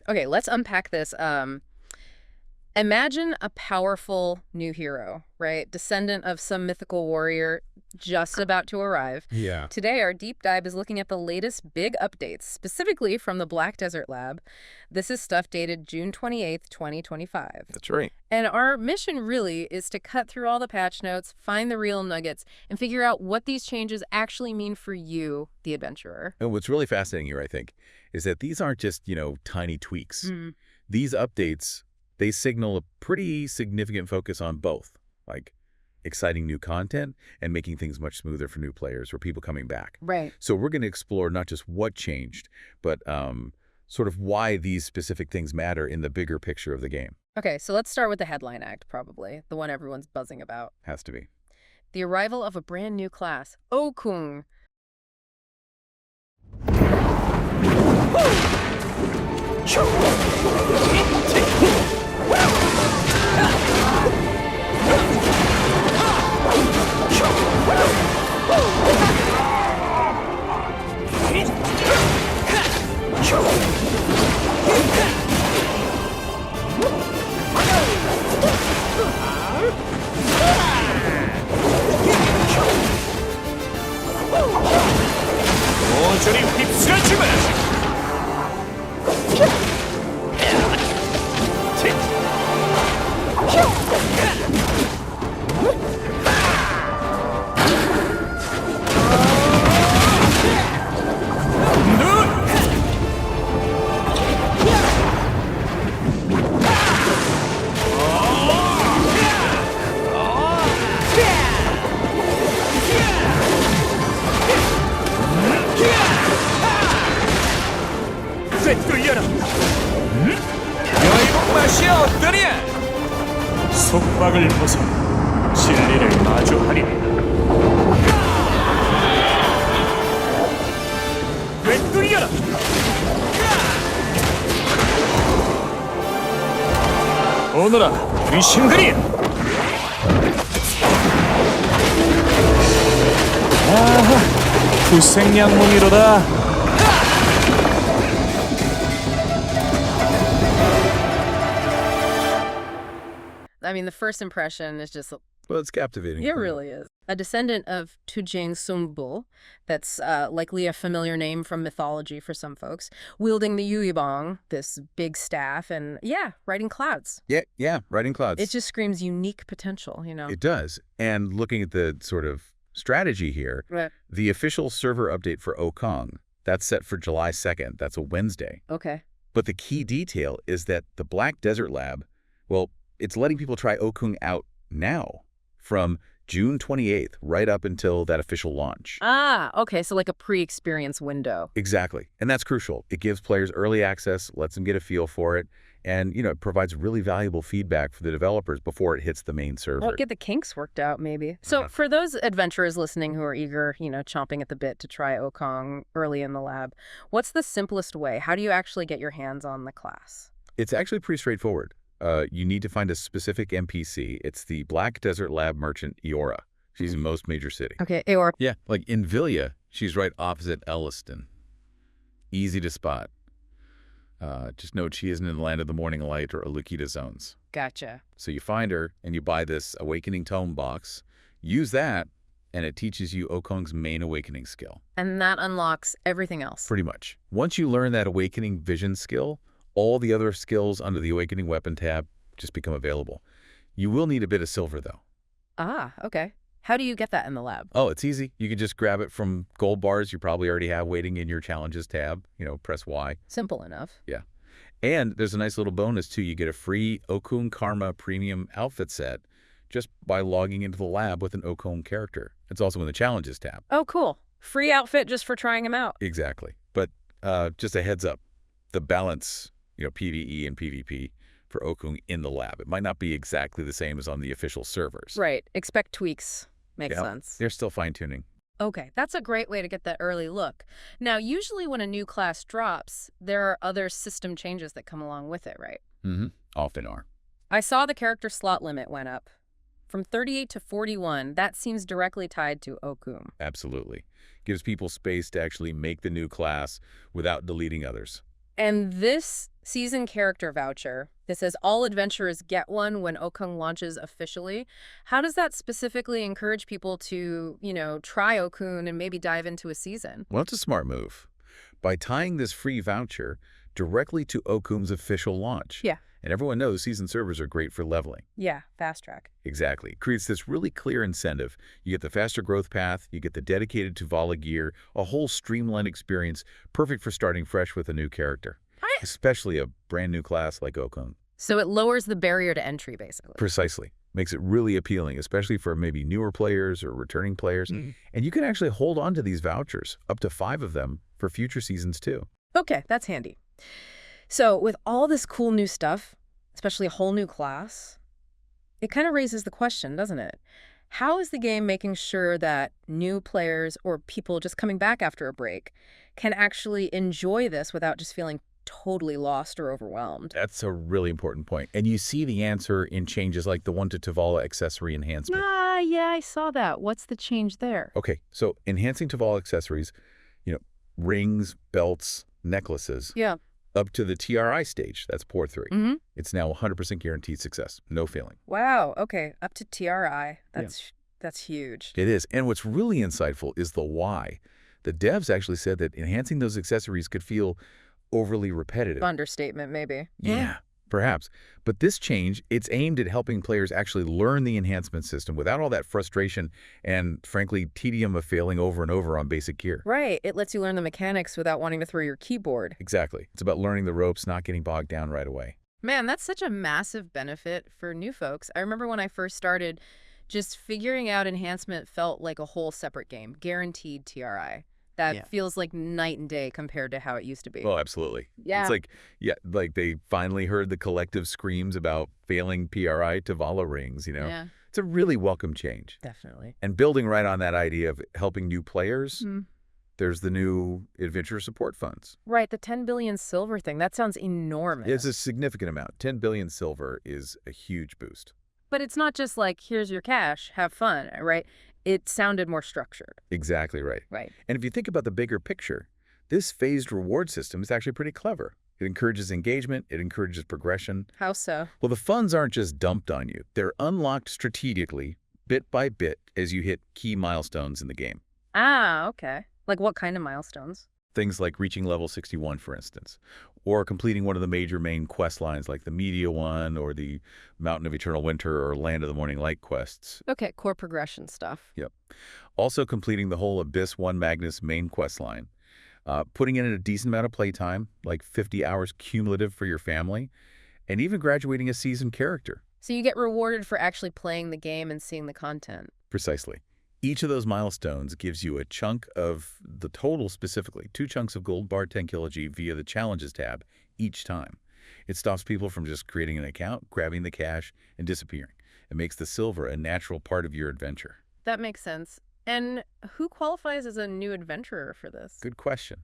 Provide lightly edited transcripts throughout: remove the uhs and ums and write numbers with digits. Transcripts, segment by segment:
Okay, let's unpack this. Imagine a powerful new hero, right? Descendant of some mythical warrior just about to arrive. Yeah. Today, our deep dive is looking at the latest big updates, specifically from the Black Desert Lab. This is stuff dated June 28th, 2025. That's right. And our mission really is to cut through all the patch notes, find the real nuggets, and figure out what these changes actually mean for you, the adventurer. And what's really fascinating here, I think, is that these aren't just, tiny tweaks. These updates, they signal a pretty significant focus on both, like exciting new content and making things much smoother for new players or people coming back. Right. So we're going to explore not just what changed, but sort of why these specific things matter in the bigger picture of the game. Okay, so let's start with the headline act, probably, the one everyone's buzzing about. Has to be. The arrival of a brand new class, Okung. 모조리 휩쓸어주마! 꿰뚫려라! 여의복 맛이 어떠냐? 속박을 벗어 진리를 마주하리라. 꿰뚫려라! 오너라 귀신들이야! 아하, 구색양몽이로다. I mean, the first impression is just, Well, it's captivating. it really is. A descendant of Tujang Sungbul, that's likely a familiar name from mythology for some folks, wielding the Yuibong, this big staff, and riding clouds. Yeah, riding clouds. It just screams unique potential, It does. And looking at the sort of strategy here, Right. the official server update for Okong, that's set for July 2nd. That's a Wednesday. Okay. But the key detail is that the Black Desert Lab, well, it's letting people try Okung out now from June 28th right up until that official launch. Ah, okay, so like a pre-experience window. Exactly. And that's crucial. It gives players early access, lets them get a feel for it, and, it provides really valuable feedback for the developers before it hits the main server. Well, get the kinks worked out, maybe. So for those adventurers listening who are eager, chomping at the bit to try Okong early in the lab, what's the simplest way? How do you actually get your hands on the class? It's actually pretty straightforward. You need to find a specific NPC. It's the Black Desert Lab merchant, Eora. She's in most major cities. Okay, Eora. Yeah, like in Villia, she's right opposite Elliston. Easy to spot. Just note she isn't in the Land of the Morning Light or Alukita zones. Gotcha. So you find her, and you buy this Awakening Tome box. Use that, and it teaches you Okong's main awakening skill. And that unlocks everything else. Pretty much. Once you learn that Awakening Vision skill, all the other skills under the Awakening Weapon tab just become available. You will need a bit of silver, though. Ah, okay. How do you get that in the lab? Oh, it's easy. You can just grab it from gold bars you probably already have waiting in your Challenges tab. Press Y. Simple enough. Yeah. And there's a nice little bonus, too. You get a free Okung Karma Premium outfit set just by logging into the lab with an Okung character. It's also in the Challenges tab. Oh, cool. Free outfit just for trying him out. Exactly. But just a heads up, the balance, PvE and PvP for Okung in the lab, it might not be exactly the same as on the official servers. Right. Expect tweaks. Makes Yep. sense. They're still fine-tuning. Okay, that's a great way to get that early look. Now, usually when a new class drops, there are other system changes that come along with it, right? Mm-hmm. Often are. I saw the character slot limit went up. From 38 to 41, that seems directly tied to Okung. Absolutely. Gives people space to actually make the new class without deleting others. And this season character voucher that says all adventurers get one when Okung launches officially. How does that specifically encourage people to, try Okun and maybe dive into a season? Well, it's a smart move. By tying this free voucher directly to Okum's official launch. Yeah. And everyone knows season servers are great for leveling. Yeah, fast track. Exactly. It creates this really clear incentive. You get the faster growth path, you get the dedicated Tuvala gear, a whole streamlined experience, perfect for starting fresh with a new character. Especially a brand new class like Okung. So it lowers the barrier to entry, basically. Precisely. Makes it really appealing, especially for maybe newer players or returning players. And you can actually hold on to these vouchers, up to 5 of them, for future seasons too. Okay, that's handy. So with all this cool new stuff, especially a whole new class, it kind of raises the question, doesn't it? How is the game making sure that new players or people just coming back after a break can actually enjoy this without just feeling totally lost or overwhelmed? That's a really important point. And you see the answer in changes like the one to Tuvala accessory enhancement. Yeah, I saw that. What's the change there? Okay, so enhancing Tuvala accessories, rings, belts, necklaces, Yeah. up to the TRI stage. That's Pour 3. Mm-hmm. It's now 100% guaranteed success. No failing. Wow. Okay. Up to TRI. That's huge. It is. And what's really insightful is the why. The devs actually said that enhancing those accessories could feel overly repetitive. Understatement, maybe. Yeah, perhaps. But this change, it's aimed at helping players actually learn the enhancement system without all that frustration and, frankly, tedium of failing over and over on basic gear. Right. It lets you learn the mechanics without wanting to throw your keyboard. Exactly. It's about learning the ropes, not getting bogged down right away. Man, that's such a massive benefit for new folks. I remember when I first started, just figuring out enhancement felt like a whole separate game, guaranteed TRI. That feels like night and day compared to how it used to be. Oh, absolutely. Yeah. It's like they finally heard the collective screams about failing PRI Tuvala rings, Yeah, It's a really welcome change. definitely. And building right on that idea of helping new players, there's the new adventure support funds. Right, the 10 billion silver thing, that sounds enormous. It's a significant amount. 10 billion silver is a huge boost. But it's not just like, here's your cash, have fun, right? It sounded more structured. Exactly right. Right. And if you think about the bigger picture, this phased reward system is actually pretty clever. It encourages engagement. It encourages progression. How so? Well, the funds aren't just dumped on you. They're unlocked strategically, bit by bit, as you hit key milestones in the game. Ah, okay. Like what kind of milestones? Things like reaching level 61, for instance, or completing one of the major main quest lines like the Media one or the Mountain of Eternal Winter or Land of the Morning Light quests. Okay, core progression stuff. Yep. Also completing the whole Abyss 1 Magnus main quest line. Putting in a decent amount of playtime, like 50 hours cumulative for your family, and even graduating a seasoned character. So you get rewarded for actually playing the game and seeing the content. Precisely. Each of those milestones gives you a chunk of the total, specifically 2 chunks of gold bar 10 kiloG via the challenges tab each time. It stops people from just creating an account, grabbing the cash, and disappearing. It makes the silver a natural part of your adventure. That makes sense. And who qualifies as a new adventurer for this? Good question.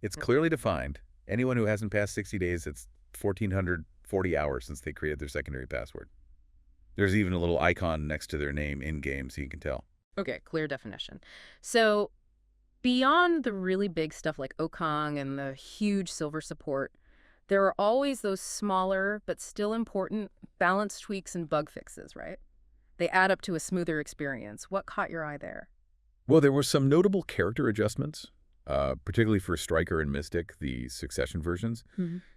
It's clearly defined. Anyone who hasn't passed 60 days, it's 1,440 hours since they created their secondary password. There's even a little icon next to their name in-game so you can tell. Okay, clear definition. So beyond the really big stuff like Okung and the huge silver support, there are always those smaller but still important balance tweaks and bug fixes, right? They add up to a smoother experience. What caught your eye there? Well, there were some notable character adjustments, particularly for Striker and Mystic, the Succession versions.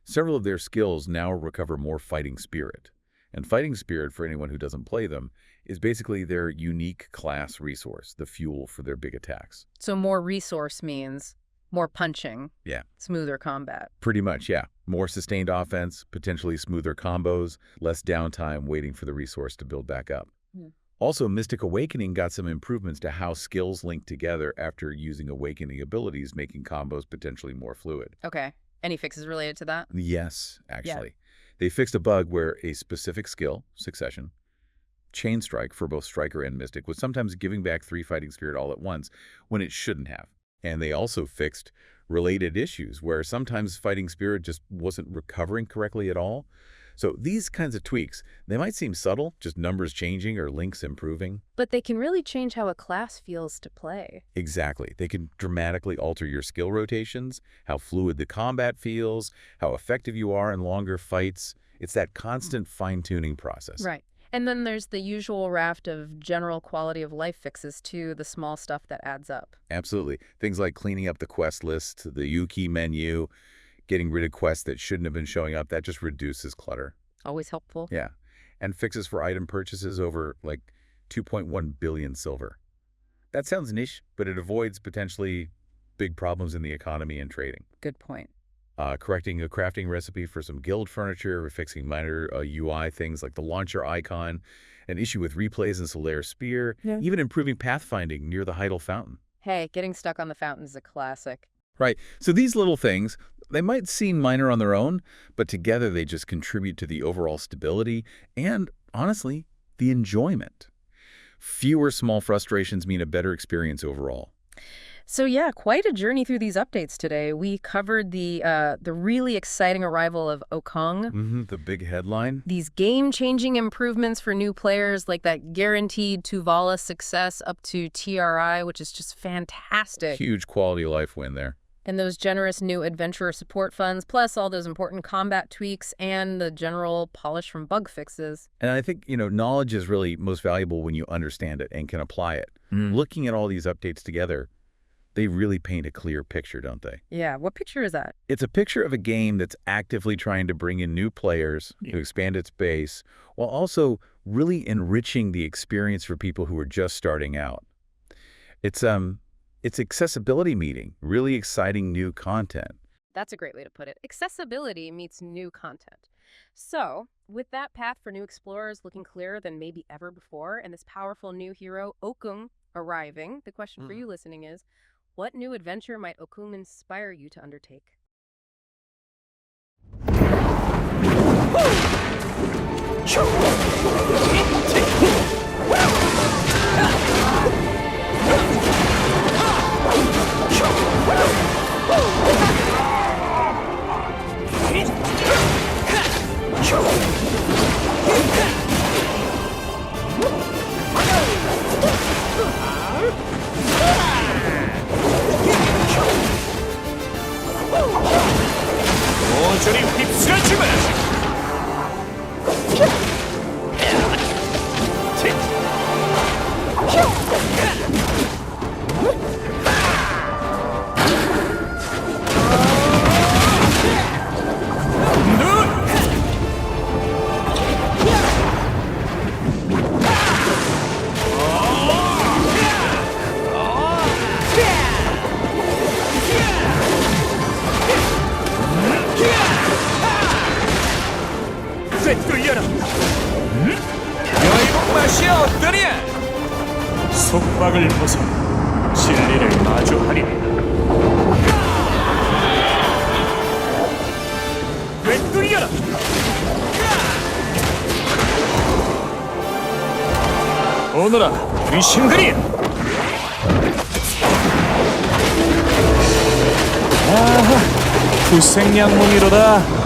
Several of their skills now recover more fighting spirit. And fighting spirit, for anyone who doesn't play them, is basically their unique class resource, the fuel for their big attacks. So more resource means more punching. Yeah. Smoother combat. Pretty much, yeah. More sustained offense, potentially smoother combos, less downtime waiting for the resource to build back up. Also, Mystic Awakening got some improvements to how skills link together after using Awakening abilities, making combos potentially more fluid. Okay. Any fixes related to that? Yes, actually. They fixed a bug where a specific skill, Succession, Chain Strike for both Striker and Mystic, was sometimes giving back 3 fighting spirit all at once when it shouldn't have. And they also fixed related issues where sometimes fighting spirit just wasn't recovering correctly at all. So these kinds of tweaks, they might seem subtle, just numbers changing or links improving. But they can really change how a class feels to play. Exactly. They can dramatically alter your skill rotations, how fluid the combat feels, how effective you are in longer fights. It's that constant fine-tuning process. Right. And then there's the usual raft of general quality of life fixes too, the small stuff that adds up. Absolutely. Things like cleaning up the quest list, the Yuki menu, getting rid of quests that shouldn't have been showing up, that just reduces clutter. Always helpful. Yeah. And fixes for item purchases over like 2.1 billion silver. That sounds niche, but it avoids potentially big problems in the economy and trading. Good point. Correcting a crafting recipe for some guild furniture, or fixing minor UI things like the launcher icon, an issue with replays in Solaire Spear, even improving pathfinding near the Heidel Fountain. Hey, getting stuck on the fountain is a classic. Right. So these little things, they might seem minor on their own, but together they just contribute to the overall stability and, honestly, the enjoyment. Fewer small frustrations mean a better experience overall. So yeah, quite a journey through these updates today. We covered the really exciting arrival of Okung. The big headline. These game-changing improvements for new players, like that guaranteed Tuvala success up to TRI, which is just fantastic. Huge quality of life win there. And those generous new adventurer support funds, plus all those important combat tweaks and the general polish from bug fixes. And I think, knowledge is really most valuable when you understand it and can apply it. Looking at all these updates together, they really paint a clear picture, don't they? Yeah, what picture is that? It's a picture of a game that's actively trying to bring in new players to expand its base, while also really enriching the experience for people who are just starting out. It's accessibility meeting really exciting new content. That's a great way to put it. Accessibility meets new content. So, with that path for new explorers looking clearer than maybe ever before, and this powerful new hero, Okung, arriving, the question for you listening is, what new adventure might Okung inspire you to undertake? 모조리 휩쓸어주마! 꿰뚫려라! 여의복 맛이 어떠냐? 속박을 벗어 진리를 마주하리라. 꿰뚫려라! 오너라 귀신들이야! 아하, 구생양몽이로다.